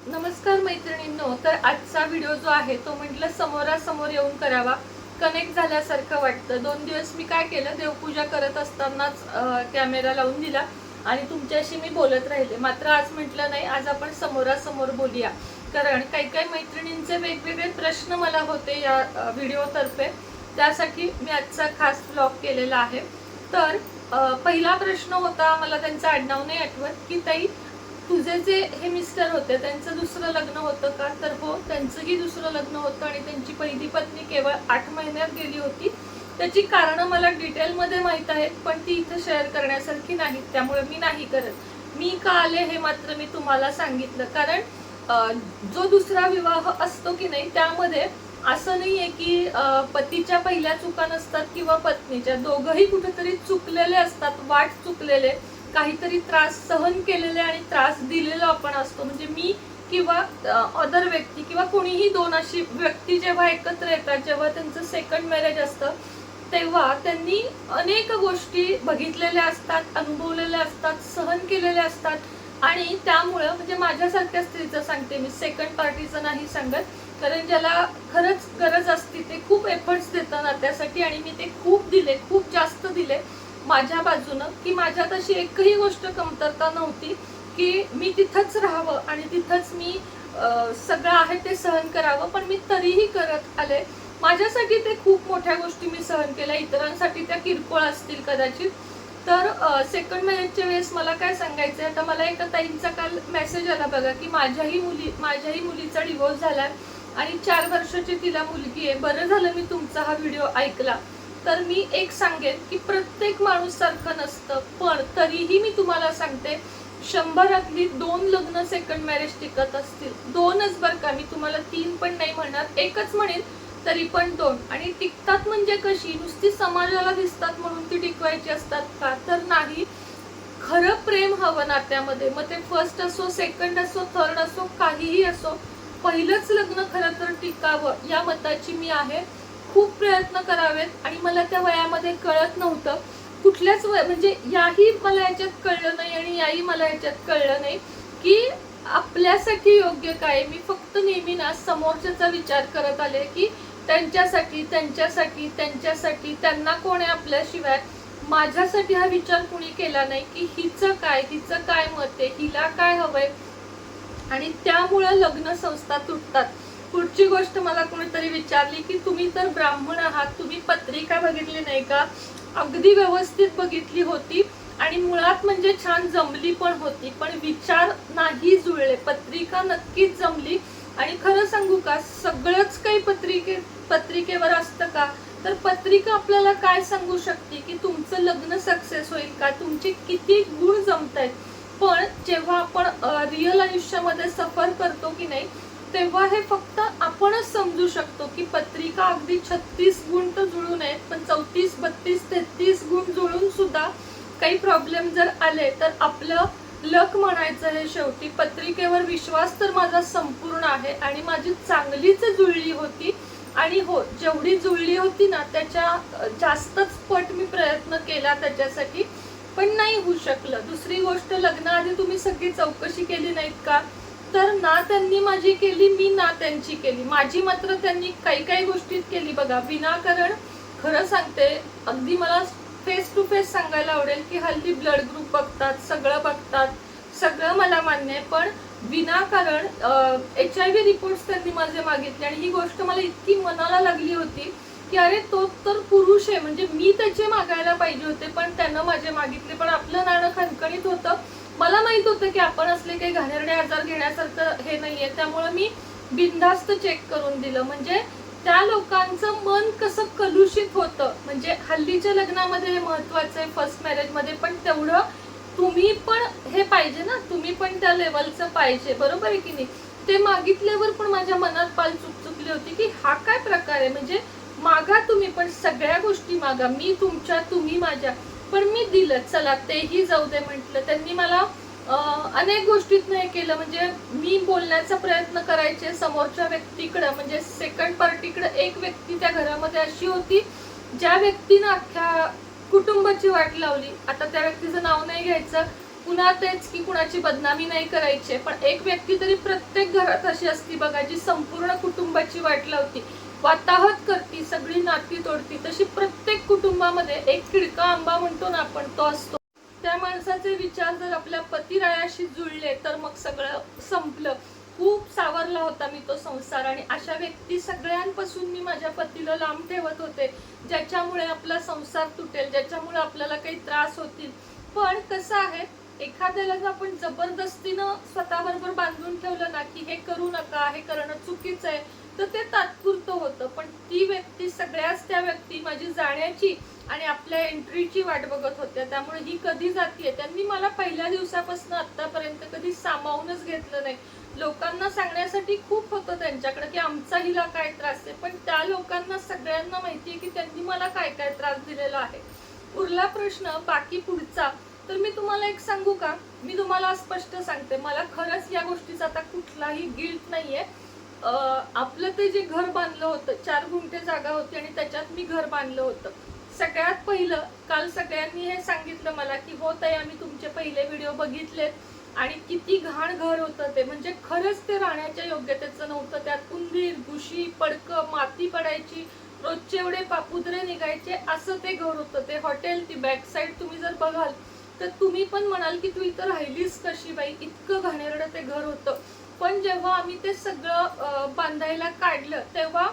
नमस्कार मैत्रिणींनो, तर आजचा व्हिडिओ जो आहे तो म्हटलं समोरासमोर येऊन करावा, कनेक्ट झाल्यासारखं वाटतं. 2 दिवस मी काय केलं, देवपूजा करत असतानाच कॅमेरा लावून दिला आणि तुमच्याशी मी बोलत राहिले. मात्र आज म्हटलं नाही, आज आपण समोरासमोर बोलूया. कारण काही काही मैत्रिणींचे वेगवेगळे प्रश्न मला होते या व्हिडिओतर्फे, त्यासाठी मी आजचा खास व्लॉग केलेला आहे. तर पहिला प्रश्न होता, मला त्यांचं आडनाव नाही आठवत, की ताई तुझे जे हे मिस्टर होते त्यांचं दुसरं लग्न होतं का? तर हो, त्यांचंही दुसरं लग्न होतं आणि त्यांची पहिली पत्नी केवळ 8 महिन्यात गेली होती. त्याची कारणं मला डिटेलमध्ये माहीत आहेत, पण ती इथं शेअर करण्यासारखी नाहीत, त्यामुळे मी नाही करत. मी का आले हे मात्र मी तुम्हाला सांगितलं. कारण जो दुसरा विवाह असतो की नाही, त्यामध्ये असं नाहीये की पतीच्या पहिल्या चुका नसतात किंवा पत्नीच्या, दोघंही कुठेतरी चुकलेले असतात, वाट चुकलेले, काहीतरी त्रास सहन केलेले आणि त्रास दिलेला आपण असतो. म्हणजे मी किंवा अदर व्यक्ती किंवा कोणीही दोन अशी व्यक्ती जेव्हा एकत्र येतात, जेव्हा त्यांचं सेकंड मॅरेज असतं, तेव्हा त्यांनी अनेक गोष्टी बघितलेल्या असतात, अनुभवलेल्या असतात, सहन केलेल्या असतात. आणि त्यामुळं म्हणजे माझ्यासारख्या स्त्रीचं सांगते मी, सेकंड पार्टीचं नाही सांगत. कारण ज्याला खरंच गरज असते ते खूप एफर्ट्स देतं ना त्यासाठी, आणि मी ते खूप दिले, खूप जास्त दिले माझ्या बाजूनं, की माझ्यात अशी एकही गोष्ट कमतरता नव्हती की मी तिथंच राहावं आणि तिथंच मी सगळं आहे ते सहन करावं. पण मी तरीही करत आले. माझ्यासाठी ते खूप मोठ्या गोष्टी मी सहन केल्या, इतरांसाठी त्या किरकोळ असतील कदाचित. तर सेकंड मॅरेजच्या वेळेस मला काय सांगायचंय, आता मला एका ताईंचा काल मेसेज आला बघा, की माझ्याही मुलीचा डिवोर्स झालाय आणि 4 वर्षाची तिला मुलगी आहे. बरं झालं मी तुमचा हा व्हिडिओ ऐकला. तर मी एक सांगेन की प्रत्येक माणूस सारखं नसतं, पण तरीही मी तुम्हाला सांगते, 100तली 2 लग्न सेकंड मॅरेज टिकत असतील. 2च बरं का, मी तुम्हाला 3 पण नाही म्हणणार, एकच म्हणेन, तरी पण 2. आणि टिकतात म्हणजे कशी, नुसती समाजाला दिसतात म्हणून ती टिकवायची असतात का? तर नाही. खरं प्रेम हवं नात्यामध्ये, मग ते फर्स्ट असो, सेकंड असो, थर्ड असो, काहीही असो, पहिलंच लग्न खरं तर टिकावं या मताची मी आहे. खूप प्रयत्न करावेत आणि मला त्या वयामध्ये कळत नव्हतं कुठल्याच म्हणजे याही मला याच्यात कळलं नाही आणि याही मला याच्यात कळलं नाही की आपल्यासाठी योग्य काय. मी फक्त नेहमी ना समोरच्याचा विचार करत आले की त्यांच्यासाठी त्यांच्यासाठी त्यांच्यासाठी त्यांना कोण आहे आपल्याशिवाय. माझ्यासाठी हा विचार कुणी केला नाही की हिचं काय मत आहे, हिला काय हवंय. आणि त्यामुळे लग्न संस्था तुटतात. पुढची गोष्ट मला कोणीतरी विचारली की तुम्ही तर ब्राह्मण आहात, तुम्ही पत्रिका बघितली नाही का? अगदी व्यवस्थित बघितली होती आणि मुळात म्हणजे छान जमली पण होती, पण विचार नाही जुळले. पत्रिका नक्कीच जमली. आणि खरं सांगू का, सगळंच काही पत्रिकेवर असतं का? तर पत्रिका आपल्याला काय सांगू शकते की तुमचं लग्न सक्सेस होईल का, तुमचे किती गुण जमतायत. पण जेव्हा आपण रिअल आयुष्यामध्ये सफर करतो की नाही, तेव्हा हे फक्त आपणच समजू शकतो की पत्रिका अगदी 36 गुण तर जुळू नयेत, पण 34, 32, 33 गुण जुळून सुद्धा काही प्रॉब्लेम जर आले तर आपलं लक म्हणायचं हे शेवटी. पत्रिकेवर विश्वास तर माझा संपूर्ण आहे आणि माझी चांगलीच जुळली होती. आणि हो, जेवढी जुळली होती ना त्याच्या जास्तच पट मी प्रयत्न केला त्याच्यासाठी, पण नाही होऊ शकलं. दुसरी गोष्ट, लग्नाआधी तुम्ही सगळी चौकशी केली नाहीत का? तर ना त्यांनी माझी केली, मी ना त्यांची केली. माझी मात्र त्यांनी काही काही गोष्टीत केली बघा, विनाकारण. खरं सांगते, अगदी मला फेस टू फेस सांगायला आवडेल की हल्ली ब्लड ग्रुप बघतात, सगळं बघतात, सगळं मला मान्य आहे, पण विनाकारण HIV रिपोर्ट्स त्यांनी माझे मागितले. आणि ही गोष्ट मला इतकी मनाला लागली होती की अरे तो तर पुरुष आहे, म्हणजे मी त्याचे मागायला पाहिजे होते, पण त्यानं माझे मागितले. पण आपलं नाणं खणखणीत होतं. मला माहित होतं की आपण असले काही घाणेरडे आजार घेण्यासारखं हे नाहीये, त्यामुळे मी बिनधास्त चेक करून दिलं. म्हणजे त्या लोकांचं मन कसं कलुषित होतं. म्हणजे हल्लीच्या लग्नामध्ये हे महत्वाचं आहे, फर्स्ट मॅरेज मध्ये, पण तेवढं तुम्ही पण हे पाहिजे ना, तुम्ही पण त्या लेवलचं पाहिजे, बरोबर आहे की नाही? ते मागितल्यावर पण माझ्या मनात पाल चुकचुकली होती की हा काय प्रकार आहे. म्हणजे मागा तुम्ही पण सगळ्या गोष्टी मागा, मी तुमच्या, तुम्ही माझ्या. पण मी दिलं, चला तेही जाऊ दे म्हटलं. त्यांनी मला अनेक गोष्टीत नाही केलं. म्हणजे मी बोलण्याचा प्रयत्न करायचे समोरच्या व्यक्तीकडे, म्हणजे सेकंड पार्टीकडे. एक व्यक्ती त्या घरामध्ये अशी होती ज्या व्यक्तीनं अख्ख्या कुटुंबाची वाट लावली. आता त्या व्यक्तीचं नाव नाही घ्यायचं, पुन्हा तेच की कुणाची बदनामी नाही करायची, पण एक व्यक्ती तरी प्रत्येक घरात अशी असती बघा जी संपूर्ण कुटुंबाची वाट लावती, वाताहत करती, सगळी नाती तोडती, तशी प्रत्येक कुटुंबामध्ये एक किडका आंबा म्हणतो ना आपण, तो असतो. त्या माणसाचे विचार जर आपल्या पतिरायाशी जुळले तर मग सगळं संपलं. खूप सावरला होता मी तो संसार, आणि अशा व्यक्ती सगळ्यांपासून मी माझ्या पतीला लांब ठेवत होते, ज्याच्यामुळे आपला संसार तुटेल, ज्याच्यामुळे आपल्याला काही त्रास होतील. पण कसं आहे, एखाद्याला जर आपण जबरदस्तीनं स्वतःबरोबर बांधून ठेवलं ना की हे करू नका, हे करणं चुकीचं आहे, तर ते तात्पुरतं होतं. पण ती व्यक्ती, सगळ्याच त्या व्यक्ती माझी जाण्याची आणि आपल्या एंट्रीची वाट बघत होत्या. त्यामुळे ही कधी जातीये, त्यांनी मला पहिल्या दिवसापासून आतापर्यंत कधी सामावूनच घेतलं नाही. लोकांना सांगण्यासाठी खूप होतं त्यांच्याकडे की आमचा हिला काय त्रास आहे, पण त्या लोकांना सगळ्यांना माहितीये की त्यांनी मला काय काय त्रास दिलेला आहे. उरला प्रश्न बाकी पुढचा, तर मी तुम्हाला एक सांगू का, मी तुम्हाला स्पष्ट सांगते, मला खरंच या गोष्टीचा आता कुठलाही गिल्ट नाहीये. आपलं ते जे घर बांधलं होतं, 4 गुंठे जागा होती आणि त्याच्यात मी घर बांधलं होतं. सगळ्यात पहिलं, काल सगळ्यांनी हे सांगितलं मला की हो ताई, आम्ही तुमचे पहिले व्हिडिओ बघितलेत आणि किती घाण घर होतं ते, म्हणजे खरंच ते राहण्याच्या योग्यतेचं नव्हतं. त्यात उंदीर, घुशी, पडकं, माती पडायची, रोजचे एवढे पापुद्रे निघायचे, असं ते घर होतं. ते हॉटेल, ती बॅक साईड तुम्ही जर बघाल तर तुम्ही पण म्हणाल की तू इथं राहिलीस कशी बाई, इतकं घाणेरडं ते घर होतं. पण जेव्हा आम्ही ते सगळं बांधायला काढलं, तेव्हा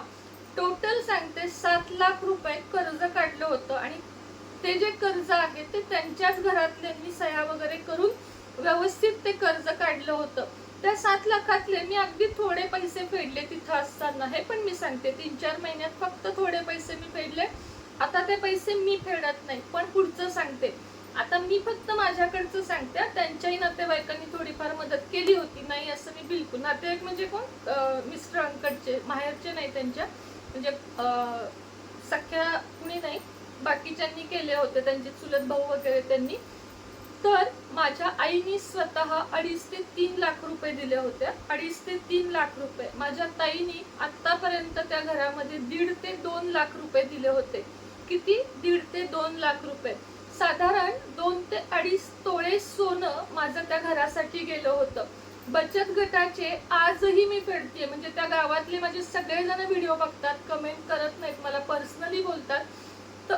टोटल सांगते 7 लाख रुपये कर्ज काढलं होतं. आणि ते जे कर्ज आहे ते त्यांच्याच घरातल्यांनी सह्या वगैरे करून व्यवस्थित ते कर्ज काढलं होतं. त्या 7 लाखातले मी अगदी थोडे पैसे फेडले तिथं असताना, हे पण मी सांगते. 3-4 महिन्यात फक्त थोडे पैसे मी फेडले. आता ते पैसे मी फेडत नाही. पण पुढचं सांगते, आता मी फक्त माझ्याकडचं सांगते. त्यांच्याही नातेवाईकांनी थोडीफार मदत केली होती, नाही असं मी बिलकुल. नातेवाईक म्हणजे कोण, मिस्टरांकडचे, माहेरचे नाही त्यांच्या, म्हणजे सख्या कुणी नाही, बाकीच्यांनी केले होते, त्यांचे चुलत भाऊ वगैरे त्यांनी. तर माझ्या आईनी स्वतः 2.5 ते 3 लाख रुपये दिले होते. 2.5 ते 3 लाख रुपये. माझ्या ताईनी आतापर्यंत त्या घरामध्ये 1.5 ते 2 लाख रुपये दिले होते. किती? 1.5 ते 2 लाख रुपये. साधारण 2 ते 2.5 तोळे सोनं माझं त्या घरासाठी गेलं होतं. बचत गटाचे आजही मी फेडते, म्हणजे त्या गावातले माझे सगळेजण व्हिडिओ बघतात, कमेंट करत नाहीत, मला पर्सनली बोलतात. तर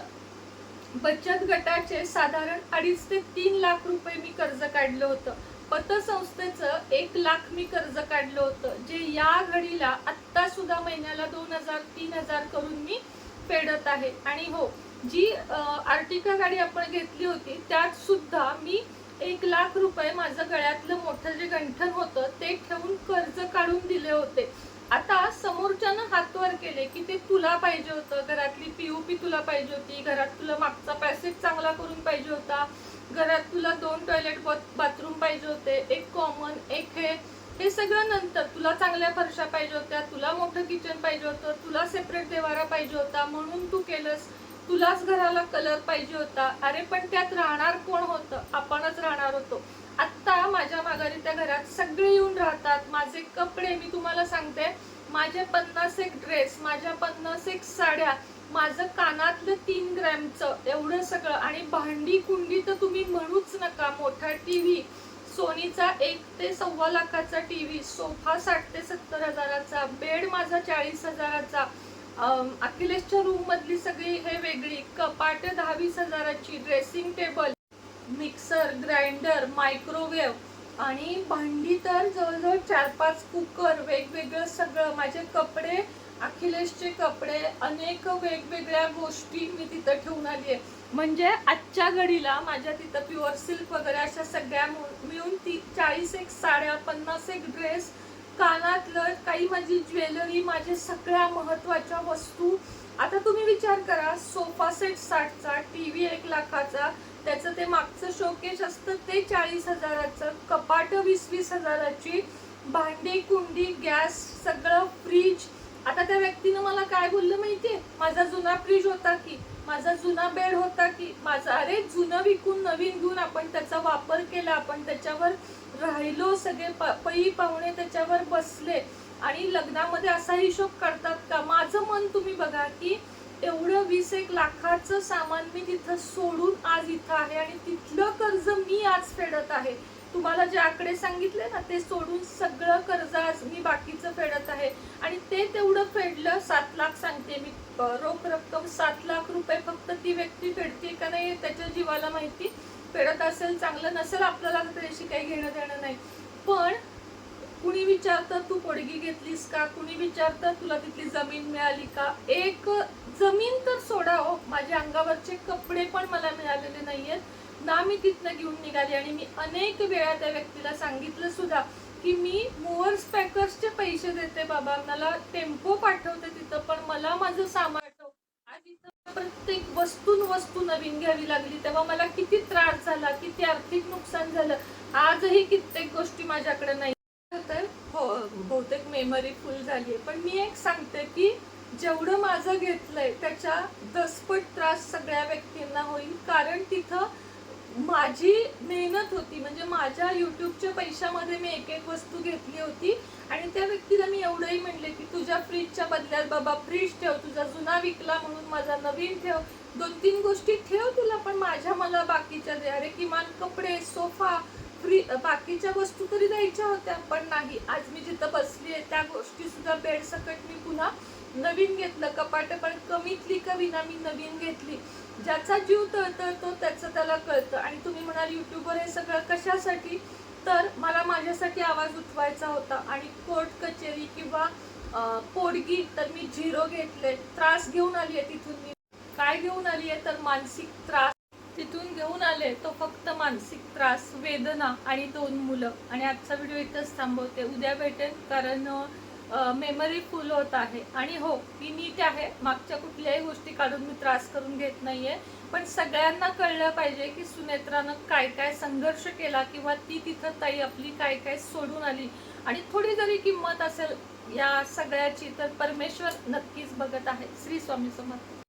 बचत गटाचे साधारण 2.5 ते 3 लाख रुपये मी कर्ज काढलं होतं. पतसंस्थेचं 1 लाख मी कर्ज काढलं होतं, जे या घडीला आत्ता सुद्धा महिन्याला 2,000-3,000 करून मी फेडत आहे. आणि हो, जी आर्टिका गाडी आपण घेतली होती त्यात सुद्धा मी 1 लाख रुपये माझं गळ्यातलं मोठं जे गंठण होतं ते ठेवून कर्ज काढून दिले होते. आता समोरच्यानं हात वर केले की ते तुला पाहिजे होतं, घरातली पीओपी तुला पाहिजे होती, घरात तुला मागचा पॅसेज चांगला करून पाहिजे होता, घरात तुला 2 टॉयलेट बाथरूम पाहिजे होते, एक कॉमन, एक हे सगळं नंतर. तुला चांगल्या फरशा पाहिजे होत्या, तुला मोठं किचन पाहिजे होतं, तुला सेपरेट देवारा पाहिजे होता म्हणून तू केलंस, तुलाच घराला कलर पाहिजे होता. अरे पण त्यात राहणार कोण होतं? आपणच राहणार होतो. आत्ता माझ्या माघारी त्या घरात सगळे येऊन राहतात. माझे कपडे मी तुम्हाला सांगते, माझे 51 ड्रेस, माझ्या 51 साड्या, माझं कानातलं 3 ग्रॅमचं एवढं सगळं, आणि भांडी कुंडी तर तुम्ही म्हणूच नका. मोठा टीव्ही, सोनीचा 1 ते 1.25 लाखाचा टीव्ही, सोफा 60 ते 70 हजाराचा, बेड माझा 40 हजाराचा, अखिलेशच्या रूम मधली सगळी हे वेगळी, कपाट 10-20 हजाराची, dressing table, mixer, grinder, microwave, आणि भांडी तर जवळजवळ 4-5 कुकर, वेगवेगळं सगळं. माझे कपडे, अखिलेशचे कपडे, अनेक वेगवेगळ्या गोष्टी मी तिथं ठेवून आली आहे. म्हणजे आजच्या घडीला माझ्या तिथं प्युअर सिल्क वगैरे अशा सगळ्या मिळून 40 साड्या, 50 ड्रेस, कानातलं, काही माझी ज्वेलरी, माझ्या सगळ्या महत्वाच्या वस्तू. आता तुम्ही विचार करा, सोफा सेट 60चा, टीव्ही 1 लाखाचा, त्याचं ते मागचं शोकेस असतं ते 40 हजाराचं, कपाट 20-20 हजाराची, भांडी कुंडी, गॅस, सगळं, फ्रीज. आता त्या व्यक्तीनं मला काय बोललं माहितीये, माझा जुना फ्रीज होता की, माझा जुना बेड होता की, माझा, अरे जुनं विकून नवीन घेऊन आपण त्याचा वापर केला, आपण त्याच्यावर राहिलो, सगळे पै पाहुणे त्याच्यावर बसले, आणि लग्नामध्ये असा हिशोब करतात का? माझं मन तुम्ही बघा की एवढं 20-1 लाखाचं सामान मी तिथं सोडून आज इथं आहे, आणि तिथलं कर्ज मी आज फेडत आहे. तुम्हाला जे आकडे सांगितले ना ते सोडून सगळं कर्ज आज मी बाकीचं फेडत आहे. आणि ते तेवढं फेडलं, 7 लाख सांगते मी, रोख रक्कम 7 लाख रुपये फक्त ती व्यक्ती फेडते का नाही त्याच्या जीवाला माहिती. फेडत असेल चांगलं, नसेल आपल्याला त्याच्याशी काही घेणं देणं नाही. पण कुणी विचारतं तू पोडगी घेतलीस का, कुणी विचारतं तुला तिथली जमीन मिळाली का. एक जमीन तर सोडा हो, माझ्या अंगावरचे कपडे पण मला मिळालेले नाहीयेत ना, मी तिथनं घेऊन निघाली. आणि मी अनेक वेळा त्या व्यक्तीला सांगितलं सुद्धा की मी मूव्हर्स पॅकर्सचे पैसे देते बाबा, मला टेम्पो पाठवते तिथं, पण मला माझं सामान ठेव. आज इथं प्रत्येक वस्तू नवीन घ्यावी लागली, तेव्हा मला किती त्रास झाला, किती आर्थिक नुकसान झालं. आजही कित्येक गोष्टी माझ्याकडे नाही. हो, बहुतेक मेमरी फुल झाली. पण मी एक सांगते की जेवढं माझं घेतलंय त्याच्या 10पट त्रास सगळ्या व्यक्तींना होईल. कारण तिथं माझी मेहनत होती, म्हणजे माझ्या युट्यूबच्या पैशामध्ये मी एक एक वस्तू घेतली होती. आणि त्या व्यक्तीला मी एवढंही म्हणले की तुझ्या फ्रीजच्या बदल्यात बाबा फ्रीज ठेव, तुझा जुना विकला म्हणून माझा नवीन ठेव, 2-3 गोष्टी ठेव तुला, पण माझ्या मला बाकीच्या दे. अरे किमान कपडे, सोफा, बाकीच्या वस्तू तरी द्यायच्या होत्या, पण नाही. आज मी जिथं बसली आहे त्या गोष्टी सुद्धा बेड सकट मी पुन्हा नवीन घेतलं. कपाट पण कमीतली कवीना मी नवीन घेतली. ज्याचा जीव तळतळतो त्याचं त्याला कळतं. आणि तुम्ही म्हणाल युट्यूबवर हे सगळं कशासाठी, तर मला माझ्यासाठी आवाज उठवायचा होता. आणि कोर्ट कचेरी किंवा पोडगी तर मी 0 घेतले. त्रास घेऊन आली आहे तिथून. मी काय घेऊन आली आहे तर मानसिक त्रास तिथून घेऊन आले, तो फक्त मानसिक त्रास, वेदना आणि 2 मुलं. आणि आजचा व्हिडिओ इथंच थांबवते. उद्या भेटेन, कारण मेमरी फुल होत आहे. आणि हो, मी नीट आहे, मागच्या कुठल्याही गोष्टी काढून मी त्रास करून घेत नाहीये. पण सगळ्यांना कळलं पाहिजे की सुनेत्रानं काय काय संघर्ष केला, किंवा ती तिथं ताई आपली काय काय सोडून आली. आणि थोडी जरी किंमत असेल या सगळ्याची तर परमेश्वर नक्कीच बघत आहे. श्री स्वामी समर्थ.